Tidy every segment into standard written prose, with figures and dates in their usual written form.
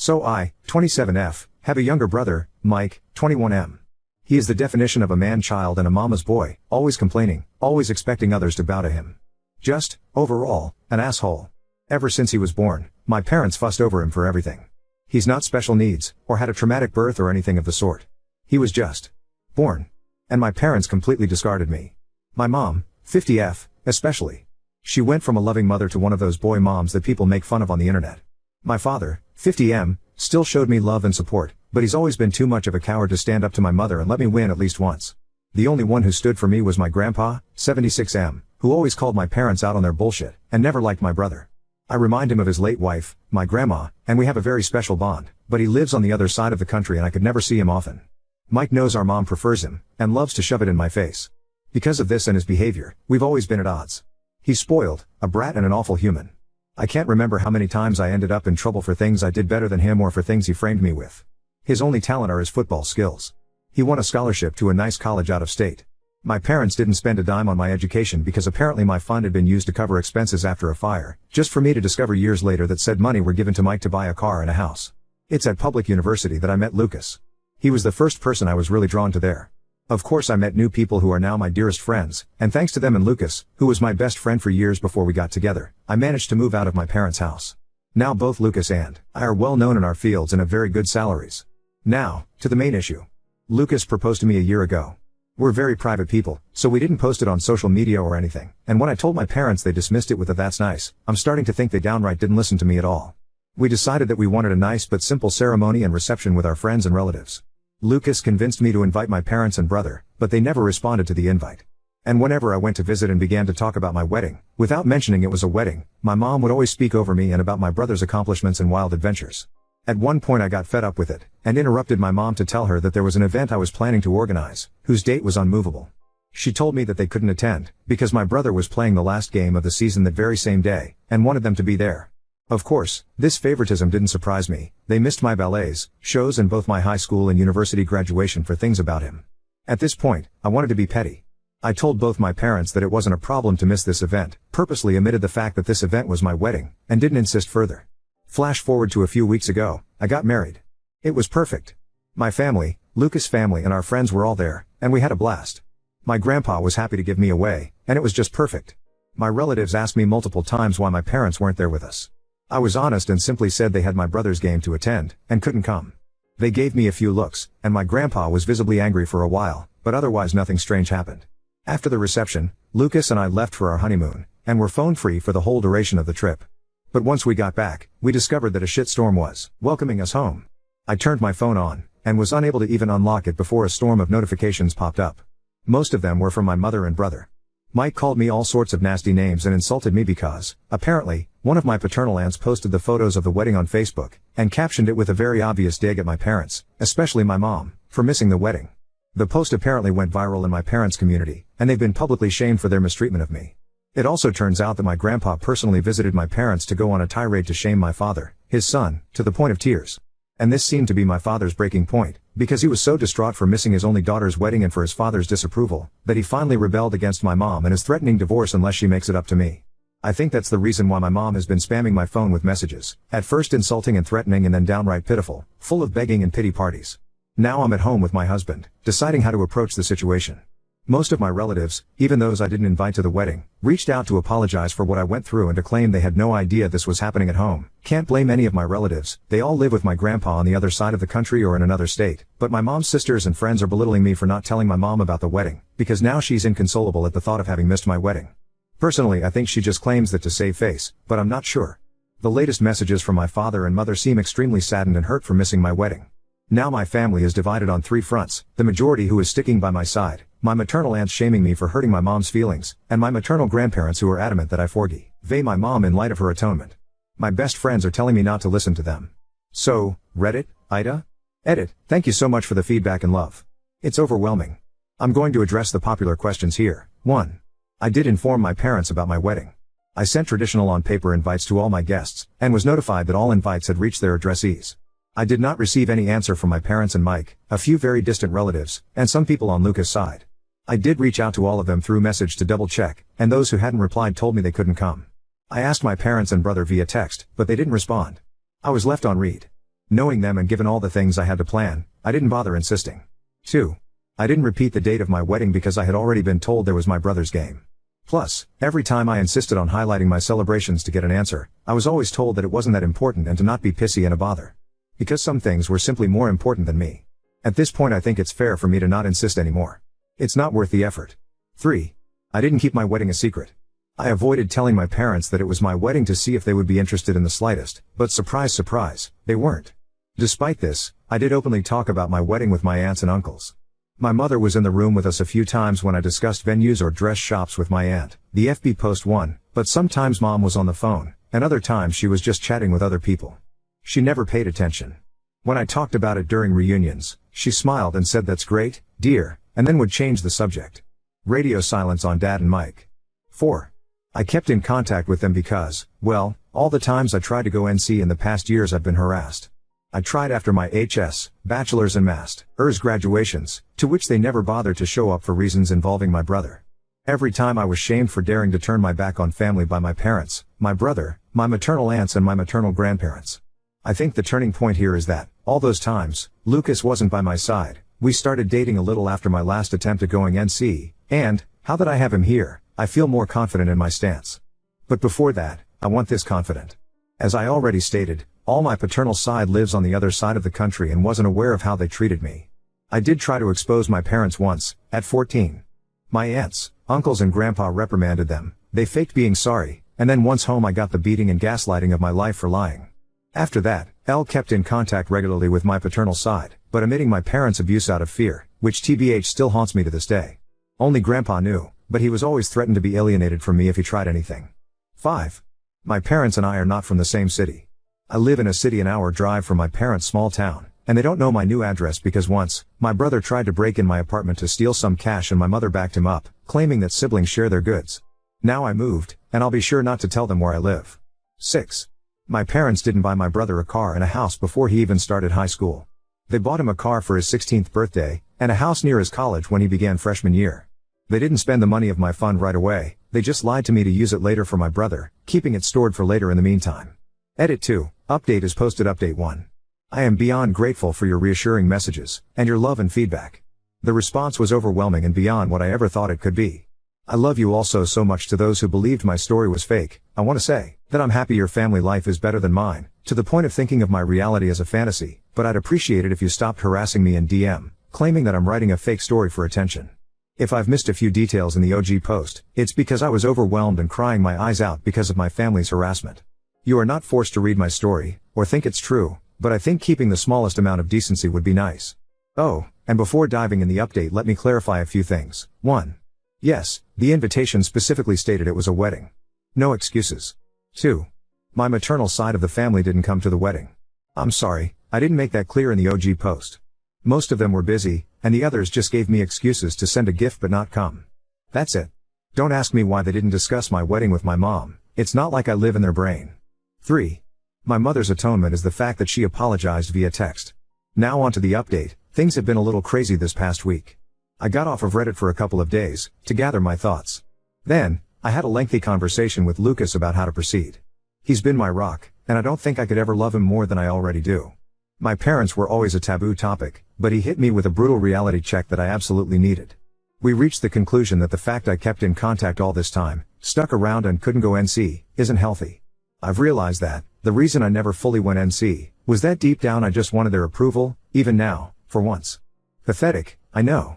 So I, 27F, have a younger brother, Mike, 21M. He is the definition of a man-child and a mama's boy, always complaining, always expecting others to bow to him. Just, overall, an asshole. Ever since he was born, my parents fussed over him for everything. He's not special needs, or had a traumatic birth or anything of the sort. He was just born. And my parents completely discarded me. My mom, 50F, especially. She went from a loving mother to one of those boy moms that people make fun of on the internet. My father, 50M, still showed me love and support, but he's always been too much of a coward to stand up to my mother and let me win at least once. The only one who stood for me was my grandpa, 76M, who always called my parents out on their bullshit, and never liked my brother. I remind him of his late wife, my grandma, and we have a very special bond, but he lives on the other side of the country and I could never see him often. Mike knows our mom prefers him, and loves to shove it in my face. Because of this and his behavior, we've always been at odds. He's spoiled, a brat and an awful human. I can't remember how many times I ended up in trouble for things I did better than him or for things he framed me with. His only talent are his football skills. He won a scholarship to a nice college out of state. My parents didn't spend a dime on my education because apparently my fund had been used to cover expenses after a fire, just for me to discover years later that said money were given to Mike to buy a car and a house. It's at public university that I met Lucas. He was the first person I was really drawn to there. Of course I met new people who are now my dearest friends, and thanks to them and Lucas, who was my best friend for years before we got together, I managed to move out of my parents' house. Now both Lucas and I are well known in our fields and have very good salaries. Now, to the main issue. Lucas proposed to me a year ago. We're very private people, so we didn't post it on social media or anything, and when I told my parents they dismissed it with a "that's nice." I'm starting to think they downright didn't listen to me at all. We decided that we wanted a nice but simple ceremony and reception with our friends and relatives. Lucas convinced me to invite my parents and brother, but they never responded to the invite. And whenever I went to visit and began to talk about my wedding, without mentioning it was a wedding, my mom would always speak over me and about my brother's accomplishments and wild adventures. At one point I got fed up with it, and interrupted my mom to tell her that there was an event I was planning to organize, whose date was unmovable. She told me that they couldn't attend, because my brother was playing the last game of the season that very same day, and wanted them to be there. Of course, this favoritism didn't surprise me. They missed my ballets, shows and both my high school and university graduation for things about him. At this point, I wanted to be petty. I told both my parents that it wasn't a problem to miss this event, purposely omitted the fact that this event was my wedding, and didn't insist further. Flash forward to a few weeks ago, I got married. It was perfect. My family, Lucas' family and our friends were all there, and we had a blast. My grandpa was happy to give me away, and it was just perfect. My relatives asked me multiple times why my parents weren't there with us. I was honest and simply said they had my brother's game to attend, and couldn't come. They gave me a few looks, and my grandpa was visibly angry for a while, but otherwise nothing strange happened. After the reception, Lucas and I left for our honeymoon, and were phone-free for the whole duration of the trip. But once we got back, we discovered that a shitstorm was welcoming us home. I turned my phone on, and was unable to even unlock it before a storm of notifications popped up. Most of them were from my mother and brother. Mike called me all sorts of nasty names and insulted me because, apparently, one of my paternal aunts posted the photos of the wedding on Facebook, and captioned it with a very obvious dig at my parents, especially my mom, for missing the wedding. The post apparently went viral in my parents' community, and they've been publicly shamed for their mistreatment of me. It also turns out that my grandpa personally visited my parents to go on a tirade to shame my father, his son, to the point of tears. And this seemed to be my father's breaking point, because he was so distraught for missing his only daughter's wedding and for his father's disapproval, that he finally rebelled against my mom and is threatening divorce unless she makes it up to me. I think that's the reason why my mom has been spamming my phone with messages, at first insulting and threatening and then downright pitiful, full of begging and pity parties. Now I'm at home with my husband, deciding how to approach the situation. Most of my relatives, even those I didn't invite to the wedding, reached out to apologize for what I went through and to claim they had no idea this was happening at home. Can't blame any of my relatives, they all live with my grandpa on the other side of the country or in another state, but my mom's sisters and friends are belittling me for not telling my mom about the wedding, because now she's inconsolable at the thought of having missed my wedding. Personally I think she just claims that to save face, but I'm not sure. The latest messages from my father and mother seem extremely saddened and hurt for missing my wedding. Now my family is divided on three fronts, the majority who is sticking by my side, my maternal aunts shaming me for hurting my mom's feelings, and my maternal grandparents who are adamant that I forgive my mom in light of her atonement. My best friends are telling me not to listen to them. So, Reddit, Ida? Edit, thank you so much for the feedback and love. It's overwhelming. I'm going to address the popular questions here. 1. I did inform my parents about my wedding. I sent traditional on-paper invites to all my guests, and was notified that all invites had reached their addressees. I did not receive any answer from my parents and Mike, a few very distant relatives, and some people on Lucas' side. I did reach out to all of them through message to double check, and those who hadn't replied told me they couldn't come. I asked my parents and brother via text, but they didn't respond. I was left on read. Knowing them and given all the things I had to plan, I didn't bother insisting. 2. I didn't repeat the date of my wedding because I had already been told there was my brother's game. Plus, every time I insisted on highlighting my celebrations to get an answer, I was always told that it wasn't that important and to not be pissy and a bother. Because some things were simply more important than me. At this point I think it's fair for me to not insist anymore. It's not worth the effort. 3. I didn't keep my wedding a secret. I avoided telling my parents that it was my wedding to see if they would be interested in the slightest, but surprise surprise, they weren't. Despite this, I did openly talk about my wedding with my aunts and uncles. My mother was in the room with us a few times when I discussed venues or dress shops with my aunt, the FB post one, but sometimes mom was on the phone, and other times she was just chatting with other people. She never paid attention. When I talked about it during reunions, she smiled and said that's great, dear, and then would change the subject. Radio silence on Dad and Mike. 4. I kept in contact with them because, well, all the times I tried to go NC in the past years I've been harassed. I tried after my HS, bachelor's and master's graduations, to which they never bothered to show up for reasons involving my brother. Every time I was shamed for daring to turn my back on family by my parents, my brother, my maternal aunts and my maternal grandparents. I think the turning point here is that, all those times, Lucas wasn't by my side. We started dating a little after my last attempt at going NC, and, how that I have him here, I feel more confident in my stance. But before that, I want this confident. As I already stated, all my paternal side lives on the other side of the country and wasn't aware of how they treated me. I did try to expose my parents once, at 14. My aunts, uncles and grandpa reprimanded them, they faked being sorry, and then once home I got the beating and gaslighting of my life for lying. After that, Elle kept in contact regularly with my paternal side, but omitting my parents' abuse out of fear, which TBH still haunts me to this day. Only grandpa knew, but he was always threatened to be alienated from me if he tried anything. 5. My parents and I are not from the same city. I live in a city an hour drive from my parents' small town, and they don't know my new address because once, my brother tried to break in my apartment to steal some cash and my mother backed him up, claiming that siblings share their goods. Now I moved, and I'll be sure not to tell them where I live. 6. My parents didn't buy my brother a car and a house before he even started high school. They bought him a car for his 16th birthday, and a house near his college when he began freshman year. They didn't spend the money of my fund right away, they just lied to me to use it later for my brother, keeping it stored for later in the meantime. Edit 2, update is posted update 1. I am beyond grateful for your reassuring messages, and your love and feedback. The response was overwhelming and beyond what I ever thought it could be. I love you also so much. To those who believed my story was fake, I want to say that I'm happy your family life is better than mine, to the point of thinking of my reality as a fantasy, but I'd appreciate it if you stopped harassing me in DM, claiming that I'm writing a fake story for attention. If I've missed a few details in the OG post, it's because I was overwhelmed and crying my eyes out because of my family's harassment. You are not forced to read my story, or think it's true, but I think keeping the smallest amount of decency would be nice. Oh, and before diving in the update let me clarify a few things. 1. Yes, the invitation specifically stated it was a wedding. No excuses. 2. My maternal side of the family didn't come to the wedding. I'm sorry, I didn't make that clear in the OG post. Most of them were busy, and the others just gave me excuses to send a gift but not come. That's it. Don't ask me why they didn't discuss my wedding with my mom, it's not like I live in their brain. 3. My mother's atonement is the fact that she apologized via text. Now on to the update. Things have been a little crazy this past week. I got off of Reddit for a couple of days, to gather my thoughts. Then, I had a lengthy conversation with Lucas about how to proceed. He's been my rock, and I don't think I could ever love him more than I already do. My parents were always a taboo topic, but he hit me with a brutal reality check that I absolutely needed. We reached the conclusion that the fact I kept in contact all this time, stuck around and couldn't go NC, isn't healthy. I've realized that, the reason I never fully went NC, was that deep down I just wanted their approval, even now, for once. Pathetic, I know.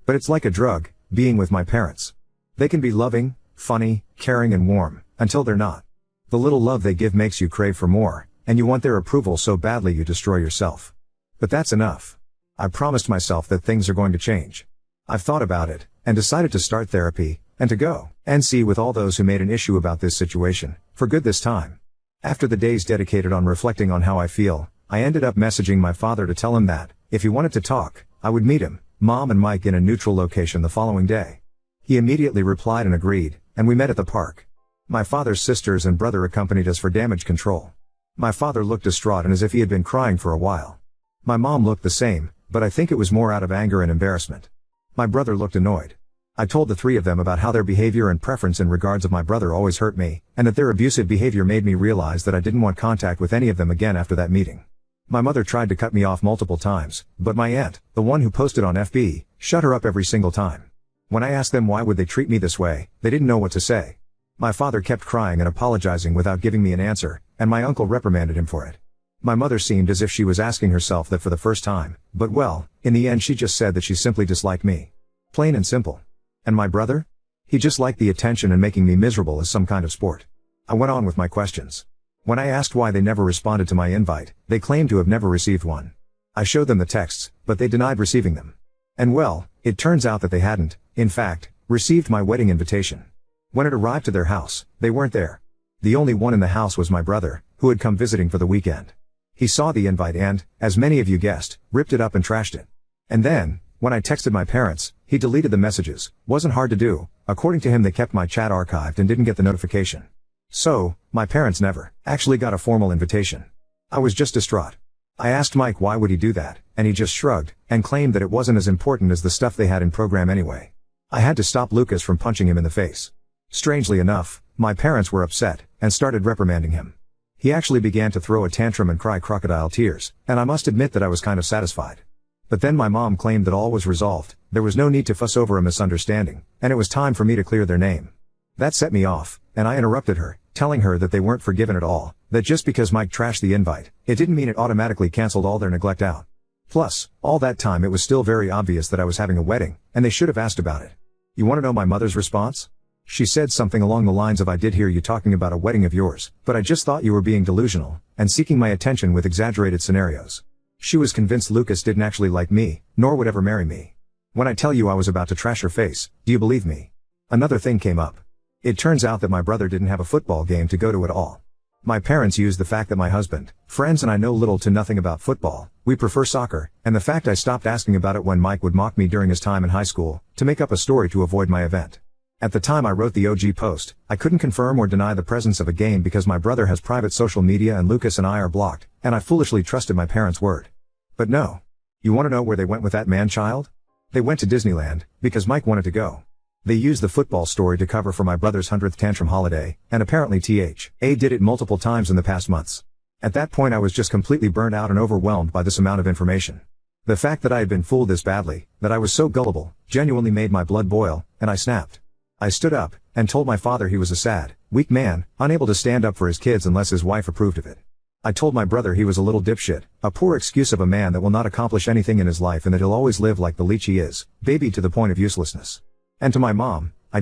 But it's like a drug, being with my parents. They can be loving, funny, caring and warm, until they're not. The little love they give makes you crave for more, and you want their approval so badly you destroy yourself. But that's enough. I promised myself that things are going to change. I've thought about it, and decided to start therapy, and to go NC with all those who made an issue about this situation, for good this time. After the days dedicated on reflecting on how I feel, I ended up messaging my father to tell him that, if he wanted to talk, I would meet him, Mom and Mike in a neutral location the following day. He immediately replied and agreed, and we met at the park. My father's sisters and brother accompanied us for damage control. My father looked distraught and as if he had been crying for a while. My mom looked the same, but I think it was more out of anger and embarrassment. My brother looked annoyed. I told the three of them about how their behavior and preference in regards of my brother always hurt me, and that their abusive behavior made me realize that I didn't want contact with any of them again after that meeting. My mother tried to cut me off multiple times, but my aunt, the one who posted on FB, shut her up every single time. When I asked them why would they treat me this way, they didn't know what to say. My father kept crying and apologizing without giving me an answer, and my uncle reprimanded him for it. My mother seemed as if she was asking herself that for the first time, but well, in the end she just said that she simply disliked me. Plain and simple. And my brother? He just liked the attention and making me miserable as some kind of sport. I went on with my questions. When I asked why they never responded to my invite, they claimed to have never received one. I showed them the texts, but they denied receiving them. And well, it turns out that they hadn't, in fact, received my wedding invitation. When it arrived to their house, they weren't there. The only one in the house was my brother, who had come visiting for the weekend. He saw the invite and, as many of you guessed, ripped it up and trashed it. And then, when I texted my parents, he deleted the messages. Wasn't hard to do. According to him, they kept my chat archived and didn't get the notification. So, my parents never actually got a formal invitation. I was just distraught. I asked Mike why would he do that, and he just shrugged, and claimed that it wasn't as important as the stuff they had in program anyway. I had to stop Lucas from punching him in the face. Strangely enough, my parents were upset, and started reprimanding him. He actually began to throw a tantrum and cry crocodile tears, and I must admit that I was kind of satisfied. But then my mom claimed that all was resolved, there was no need to fuss over a misunderstanding, and it was time for me to clear their name. That set me off, and I interrupted her, telling her that they weren't forgiven at all, that just because Mike trashed the invite, it didn't mean it automatically canceled all their neglect out. Plus, all that time it was still very obvious that I was having a wedding, and they should have asked about it. You want to know my mother's response? She said something along the lines of I did hear you talking about a wedding of yours, but I just thought you were being delusional, and seeking my attention with exaggerated scenarios. She was convinced Lucas didn't actually like me, nor would ever marry me. When I tell you I was about to trash her face, do you believe me? Another thing came up. It turns out that my brother didn't have a football game to go to at all. My parents used the fact that my husband, friends and I know little to nothing about football, we prefer soccer, and the fact I stopped asking about it when Mike would mock me during his time in high school, to make up a story to avoid my event. At the time I wrote the OG post, I couldn't confirm or deny the presence of a game because my brother has private social media and Lucas and I are blocked, and I foolishly trusted my parents' word. But no. You want to know where they went with that man-child? They went to Disneyland, because Mike wanted to go. They used the football story to cover for my brother's 100th tantrum holiday, and apparently THA did it multiple times in the past months. At that point I was just completely burnt out and overwhelmed by this amount of information. The fact that I had been fooled this badly, that I was so gullible, genuinely made my blood boil, and I snapped. I stood up, and told my father he was a sad, weak man, unable to stand up for his kids unless his wife approved of it. I told my brother he was a little dipshit, a poor excuse of a man that will not accomplish anything in his life and that he'll always live like the leech he is, baby to the point of uselessness. And to my mom, I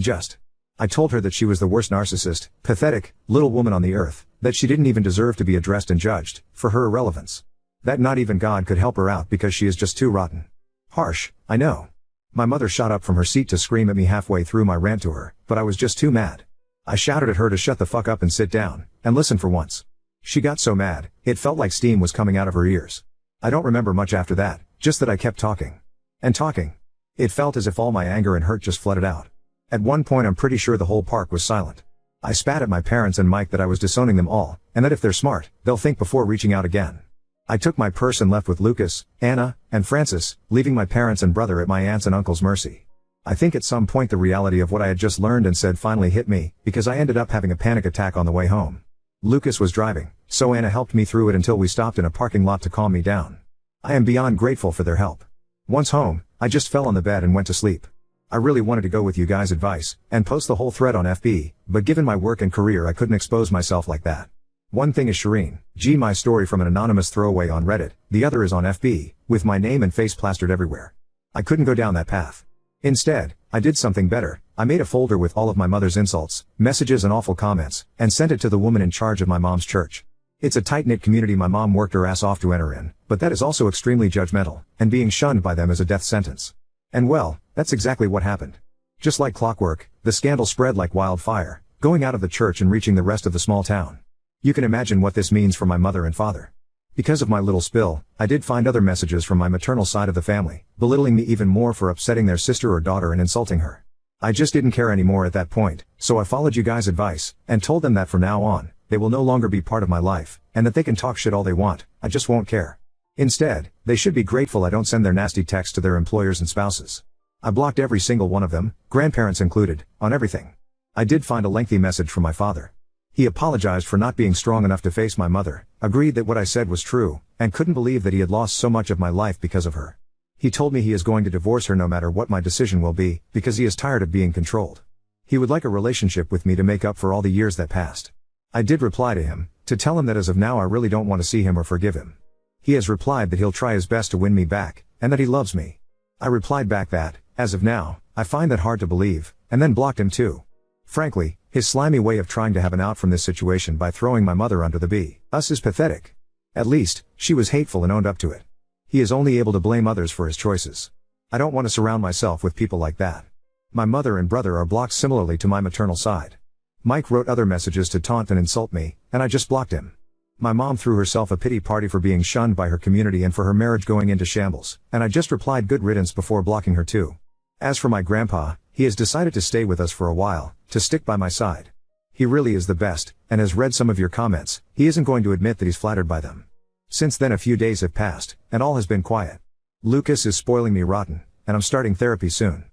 told her that she was the worst narcissist, pathetic, little woman on the earth, that she didn't even deserve to be addressed and judged, for her irrelevance. That not even God could help her out because she is just too rotten. Harsh, I know. My mother shot up from her seat to scream at me halfway through my rant to her, but I was just too mad. I shouted at her to shut the fuck up and sit down, and listen for once. She got so mad, it felt like steam was coming out of her ears. I don't remember much after that, just that I kept talking. And talking. It felt as if all my anger and hurt just flooded out. At one point I'm pretty sure the whole park was silent. I spat at my parents and Mike that I was disowning them all, and that if they're smart, they'll think before reaching out again. I took my purse and left with Lucas, Anna, and Francis, leaving my parents and brother at my aunt's and uncle's mercy. I think at some point the reality of what I had just learned and said finally hit me, because I ended up having a panic attack on the way home. Lucas was driving, so Anna helped me through it until we stopped in a parking lot to calm me down. I am beyond grateful for their help. Once home, I just fell on the bed and went to sleep. I really wanted to go with you guys' advice, and post the whole thread on FB, but given my work and career I couldn't expose myself like that. One thing is Shireen G, my story from an anonymous throwaway on Reddit, the other is on FB, with my name and face plastered everywhere. I couldn't go down that path. Instead, I did something better. I made a folder with all of my mother's insults, messages and awful comments, and sent it to the woman in charge of my mom's church. It's a tight-knit community my mom worked her ass off to enter in, but that is also extremely judgmental, and being shunned by them is a death sentence. And well, that's exactly what happened. Just like clockwork, the scandal spread like wildfire, going out of the church and reaching the rest of the small town. You can imagine what this means for my mother and father. Because of my little spill, I did find other messages from my maternal side of the family, belittling me even more for upsetting their sister or daughter and insulting her. I just didn't care anymore at that point, so I followed you guys' advice, and told them that from now on, they will no longer be part of my life, and that they can talk shit all they want, I just won't care. Instead, they should be grateful I don't send their nasty texts to their employers and spouses. I blocked every single one of them, grandparents included, on everything. I did find a lengthy message from my father. He apologized for not being strong enough to face my mother, agreed that what I said was true, and couldn't believe that he had lost so much of my life because of her. He told me he is going to divorce her no matter what my decision will be, because he is tired of being controlled. He would like a relationship with me to make up for all the years that passed. I did reply to him, to tell him that as of now I really don't want to see him or forgive him. He has replied that he'll try his best to win me back, and that he loves me. I replied back that, as of now, I find that hard to believe, and then blocked him too. Frankly, his slimy way of trying to have an out from this situation by throwing my mother under the bus is pathetic. At least, she was hateful and owned up to it. He is only able to blame others for his choices. I don't want to surround myself with people like that. My mother and brother are blocked similarly to my maternal side. Mike wrote other messages to taunt and insult me, and I just blocked him. My mom threw herself a pity party for being shunned by her community and for her marriage going into shambles, and I just replied good riddance before blocking her too. As for my grandpa, he has decided to stay with us for a while, to stick by my side. He really is the best, and has read some of your comments. He isn't going to admit that he's flattered by them. Since then a few days have passed, and all has been quiet. Lucas is spoiling me rotten, and I'm starting therapy soon.